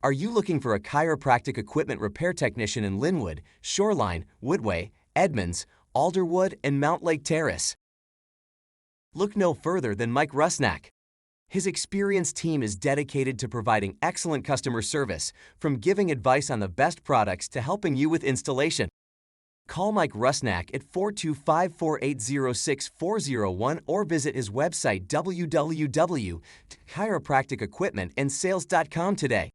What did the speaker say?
Are you looking for a chiropractic equipment repair technician in Linwood, Shoreline, Woodway, Edmonds, Alderwood, and Mount Lake Terrace? Look no further than Mike Rusnak. His experienced team is dedicated to providing excellent customer service, from giving advice on the best products to helping you with installation. Call Mike Rusnak at 425-480-6401 or visit his website www.chiropracticequipmentandsales.com today.